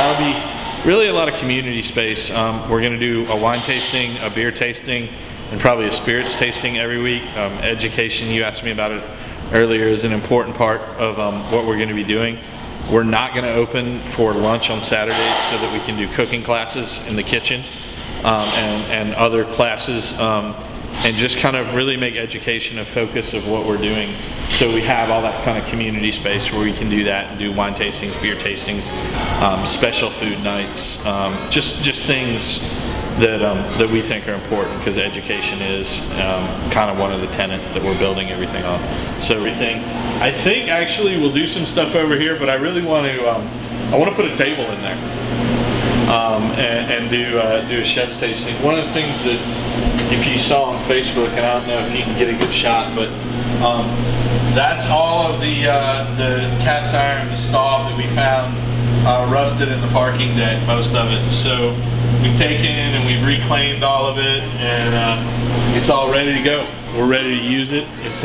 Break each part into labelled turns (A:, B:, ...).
A: that'll be really a lot of community space. We're going to do a wine tasting, a beer tasting, and probably a spirits tasting every week. Education, you asked me about it earlier, is an important part of what we're going to be doing. We're not going to open for lunch on Saturdays so that we can do cooking classes in the kitchen and other classes, and just kind of really make education a focus of what we're doing. So we have all that kind of community space where we can do that and do wine tastings, beer tastings, special food nights, just things that we think are important, because education is kind of one of the tenets that we're building everything on. So everything, I think actually we'll do some stuff over here, but I really want to, I want to put a table in there and do a chef's tasting. One of the things that, if you saw on Facebook, and I don't know if you can get a good shot, but that's all of the cast iron, the stove that we found rusted in the parking deck, most of it. So we've taken and we've reclaimed all of it, and it's all ready to go. We're ready to use it. It's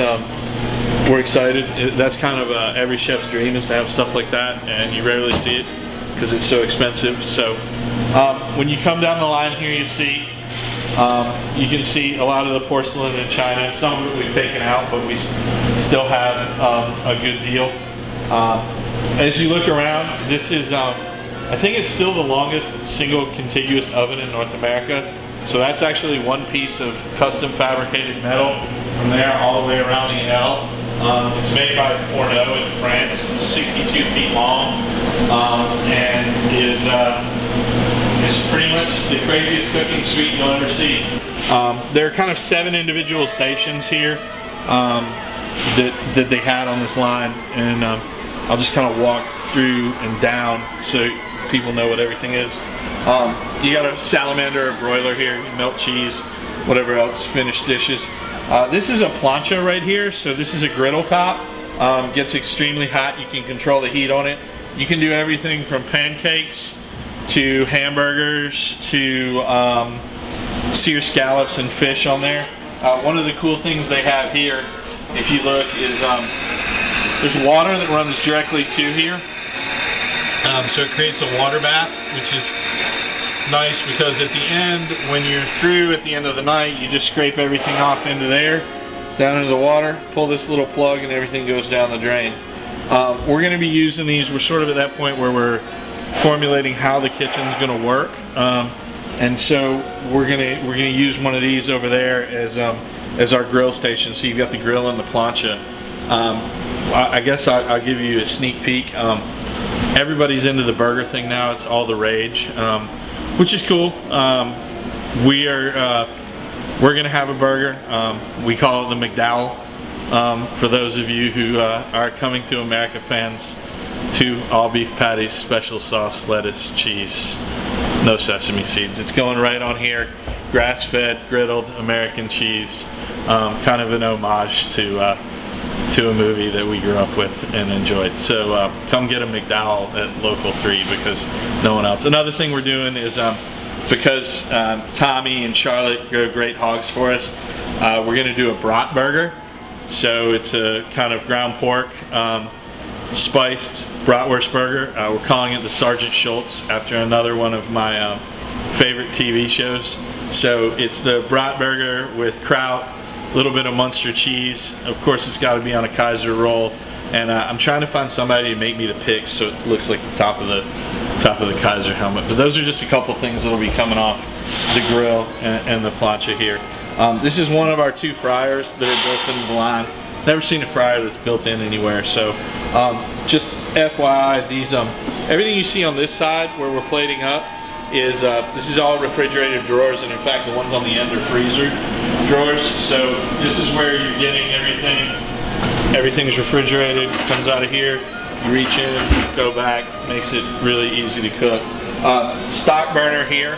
A: we're excited. That's kind of every chef's dream, is to have stuff like that, and you rarely see it because it's so expensive. So when you come down the line here, you can see a lot of the porcelain and china. Some of it we've taken out, but we still have a good deal. As you look around, this is, I think it's still the longest single contiguous oven in North America. So that's actually one piece of custom fabricated metal from there all the way around the L. It's made by Fourneau in France. It's 62 feet long, and is pretty much the craziest cooking suite you'll ever see. There are kind of 7 individual stations here that they had on this line, and I'll just kind of walk through and down so people know what everything is. You got a salamander, a broiler here, melt cheese, whatever else, finished dishes. This is a plancha right here, so this is a griddle top. Gets extremely hot. You can control the heat on it. You can do everything from pancakes to hamburgers to sear scallops and fish on there. One of the cool things they have here, if you look, is there's water that runs directly to here. So it creates a water bath, which is nice, because at the end, when you're through at the end of the night, you just scrape everything off into there, down into the water, pull this little plug, and everything goes down the drain. We're going to be using these. We're sort of at that point where we're formulating how the kitchen's going to work, and so we're gonna use one of these over there as our grill station. So you've got the grill and the plancha. I guess I'll give you a sneak peek. Everybody's into the burger thing now. It's all the rage, which is cool. We're gonna have a burger. We call it the McDowell. For those of you who are coming to America, fans, 2 all beef patties, special sauce, lettuce, cheese, no sesame seeds. It's going right on here. Grass-fed, griddled American cheese. Kind of an homage to a movie that we grew up with and enjoyed. So come get a McDowell at Local 3, because no one else. Another thing we're doing is, because Tommy and Charlotte grow great hogs for us, we're going to do a brat burger. So it's a kind of ground pork, spiced bratwurst burger. We're calling it the Sergeant Schultz, after another one of my favorite TV shows. So it's the brat burger with kraut, a little bit of Munster cheese. Of course, it's got to be on a Kaiser roll, and I'm trying to find somebody to make me the pics so it looks like the top of the Kaiser helmet. But those are just a couple things that'll be coming off the grill and the plancha here. This is one of our 2 fryers that are built into the line. Never seen a fryer that's built in anywhere. So just FYI, these everything you see on this side where we're plating up is this is all refrigerated drawers, and in fact the ones on the end are freezer drawers. So this is where you're getting everything. Everything's refrigerated, comes out of here. You reach in, go back, makes it really easy to cook. Stock burner here,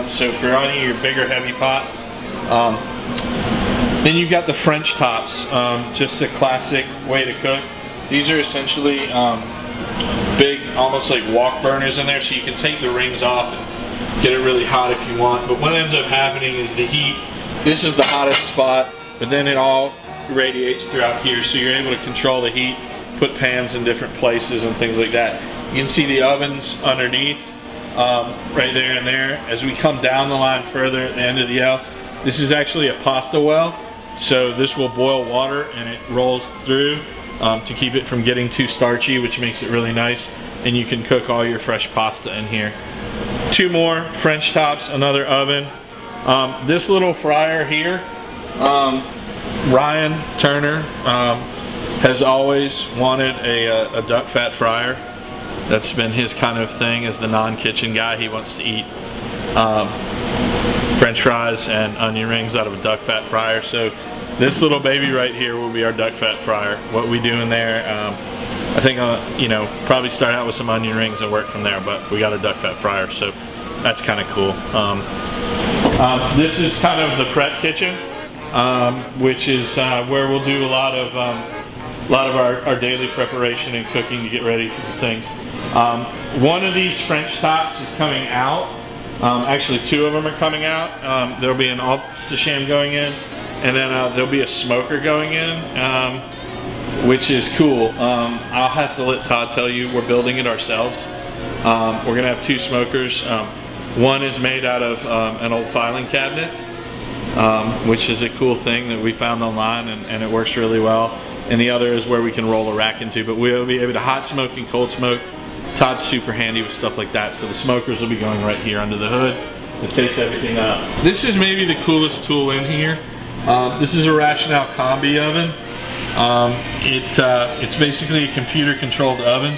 A: so for any of your bigger heavy pots. Then you've got the French tops, just a classic way to cook. These are essentially big, almost like wok burners in there, so you can take the rings off and get it really hot if you want. But what ends up happening is the heat, this is the hottest spot, but then it all radiates throughout here, so you're able to control the heat, put pans in different places and things like that. You can see the ovens underneath. right there and there. As we come down the line further at the end of the L, this is actually a pasta well. So this will boil water and it rolls through to keep it from getting too starchy, which makes it really nice. And you can cook all your fresh pasta in here. 2 more French tops, another oven. This little fryer here, Ryan Turner has always wanted a duck fat fryer. That's been his kind of thing as the non-kitchen guy. He wants to eat French fries and onion rings out of a duck fat fryer. So this little baby right here will be our duck fat fryer. What we do in there, I think you know, probably start out with some onion rings and work from there, but we got a duck fat fryer, so that's kind of cool. This is kind of the prep kitchen, which is where we'll do a lot of our daily preparation and cooking to get ready for the things. One of these French tops is coming out. Actually, 2 of them are coming out. There'll be an Alto-Shaam going in, and then there'll be a smoker going in, which is cool. I'll have to let Todd tell you, we're building it ourselves. We're gonna have 2 smokers. One is made out of an old filing cabinet, which is a cool thing that we found online, and it works really well. And the other is where we can roll a rack into, but we'll be able to hot smoke and cold smoke. Todd's super handy with stuff like that, so the smokers will be going right here under the hood. It takes everything out. This is maybe the coolest tool in here. This is a Rational Combi oven. It's basically a computer-controlled oven.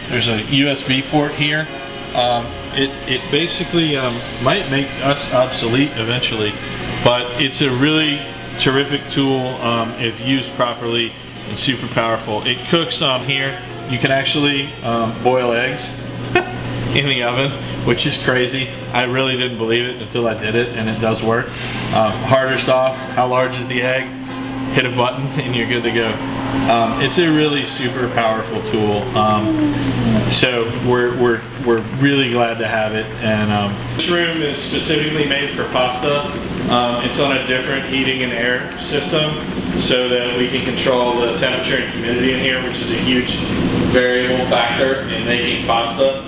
A: There's a USB port here. It basically might make us obsolete eventually, but it's a really terrific tool if used properly and super powerful. It cooks here. You can actually boil eggs in the oven, which is crazy. I really didn't believe it until I did it, and it does work. Hard or soft, how large is the egg? Hit a button and you're good to go. It's a really super powerful tool. So we're really glad to have it. And this room is specifically made for pasta. It's on a different heating and air system so that we can control the temperature and humidity in here, which is a huge variable factor in making pasta.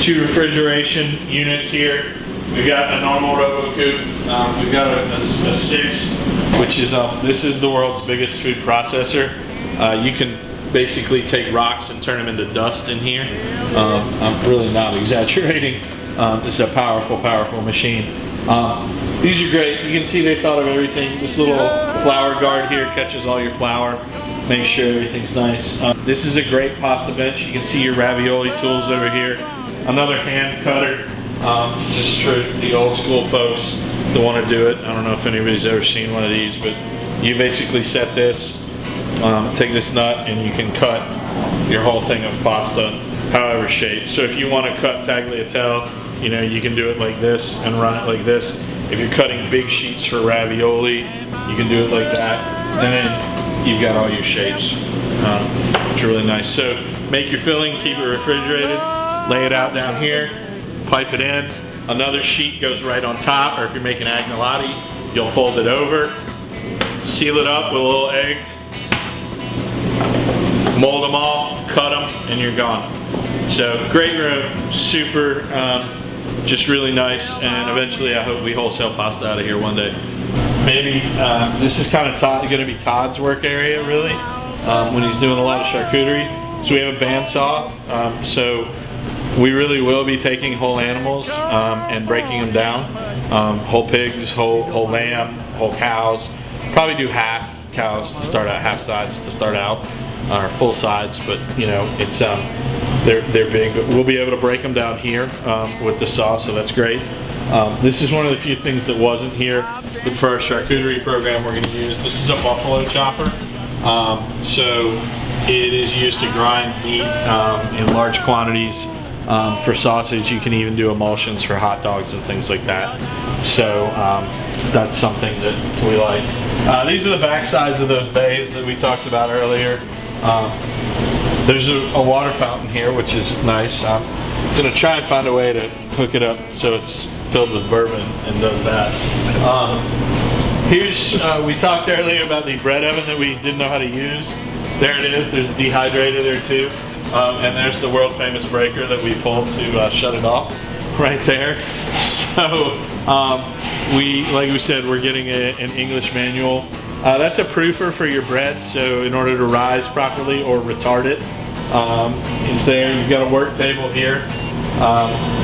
A: 2 refrigeration units here. We've got a normal RoboCoupe. We've got a 6, which is this is the world's biggest food processor. You can basically take rocks and turn them into dust in here. I'm really not exaggerating. This is a powerful, powerful machine. These are great. You can see they thought of everything. This little flour guard here catches all your flour. Make sure everything's nice. This is a great pasta bench. You can see your ravioli tools over here. Another hand cutter. Just for the old school folks that want to do it. I don't know if anybody's ever seen one of these, but you basically set this, take this nut, and you can cut your whole thing of pasta however shaped. So if you want to cut tagliatelle, you know, you can do it like this and run it like this. If you're cutting big sheets for ravioli, you can do it like that, and then you've got all your shapes. It's really nice. So make your filling, keep it refrigerated, lay it out down here, pipe it in. Another sheet goes right on top, or if you're making agnolotti, you'll fold it over, seal it up with little eggs, mold them all, cut them, and you're gone. So great room, super, just really nice, and eventually I hope we wholesale pasta out of here one day. Maybe this is kind of going to be Todd's work area, really, when he's doing a lot of charcuterie. So we have a bandsaw, so we really will be taking whole animals and breaking them down. Whole pigs, whole lamb, whole cows. Probably do half cows to start out, half sides to start out, or full sides, but you know, it's they're big, but we'll be able to break them down here with the saw, so that's great. This is one of the few things that wasn't here, but for our charcuterie program we're going to use. This is a buffalo chopper, so it is used to grind meat in large quantities. For sausage, you can even do emulsions for hot dogs and things like that. So that's something that we like. These are the back sides of those bays that we talked about earlier. There's a water fountain here, which is nice. I'm gonna try and find a way to hook it up so it's filled with bourbon and does that. We talked earlier about the bread oven that we didn't know how to use. There it is. There's a dehydrator there too. And there's the world famous breaker that we pulled to shut it off right there. So like we said, we're getting an English manual. That's a proofer for your bread, so in order to rise properly or retard it, it's there. You've got a work table here,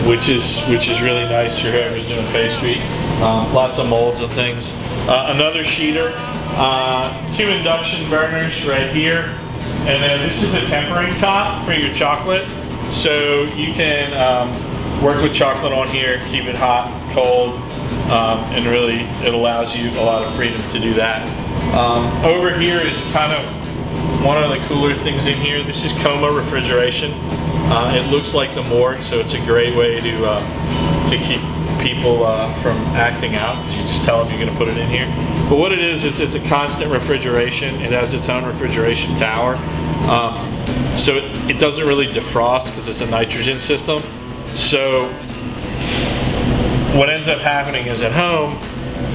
A: which is really nice for whoever's doing pastry. Lots of molds and things. Another sheeter, 2 induction burners right here, and then this is a tempering top for your chocolate, so you can work with chocolate on here, keep it hot, cold, and really it allows you a lot of freedom to do that. Over here is kind of one of the cooler things in here. This is coma refrigeration. It looks like the morgue, so it's a great way to keep people from acting out, because you just tell them you're going to put it in here. But what it is, it's a constant refrigeration. It has its own refrigeration tower, so it doesn't really defrost because it's a nitrogen system. So what ends up happening is at home,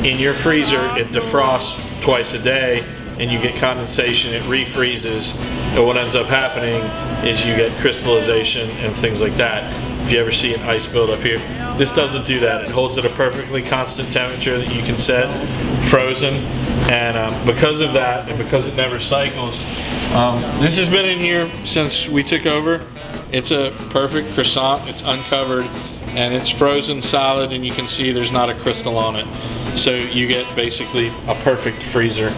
A: in your freezer, it defrosts twice a day, and you get condensation, it refreezes, and what ends up happening is you get crystallization and things like that. If you ever see an ice build up here, this doesn't do that. It holds at a perfectly constant temperature that you can set, frozen, and because of that, and because it never cycles, this has been in here since we took over. It's a perfect croissant, it's uncovered, and it's frozen solid, and you can see there's not a crystal on it. So you get basically a perfect freezer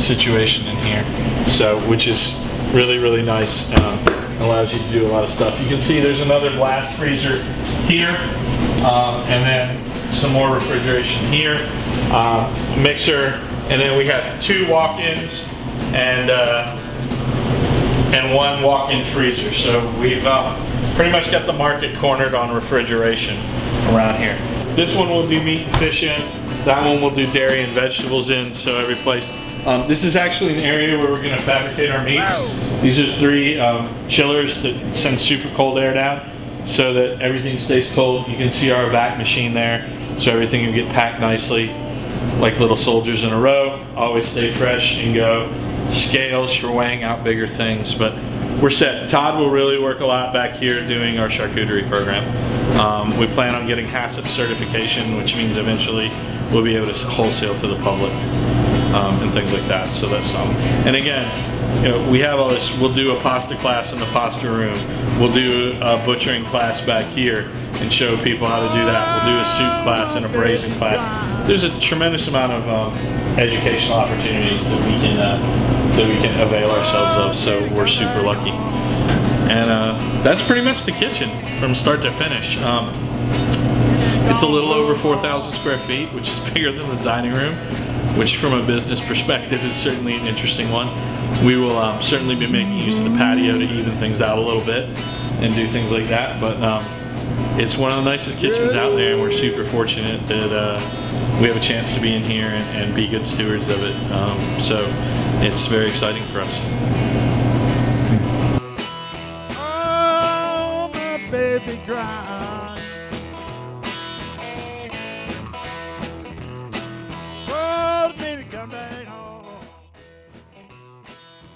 A: situation in here, so which is really, really nice, and allows you to do a lot of stuff. You can see there's another blast freezer here, and then some more refrigeration here, mixer, and then we have 2 walk-ins and 1 walk-in freezer. So we've pretty much got the market cornered on refrigeration around here. This one will do meat and fish in. That one will do dairy and vegetables in, so every place. This is actually an area where we're going to fabricate our meats. These are 3 chillers that send super cold air down so that everything stays cold. You can see our vac machine there, so everything will get packed nicely like little soldiers in a row. Always stay fresh and go. Scales for weighing out bigger things, but we're set. Todd will really work a lot back here doing our charcuterie program. We plan on getting HACCP certification, which means eventually we'll be able to wholesale to the public and things like that. So that's something. And again, you know, we have all this. We'll do a pasta class in the pasta room. We'll do a butchering class back here and show people how to do that. We'll do a soup class and a braising class. There's a tremendous amount of educational opportunities that we can avail ourselves of. So we're super lucky. And that's pretty much the kitchen from start to finish. It's a little over 4,000 square feet, which is bigger than the dining room, which from a business perspective is certainly an interesting one. We will certainly be making use of the patio to even things out a little bit and do things like that, but it's one of the nicest kitchens out there, and we're super fortunate that we have a chance to be in here and be good stewards of it. So it's very exciting for us.
B: Oh, my baby cries.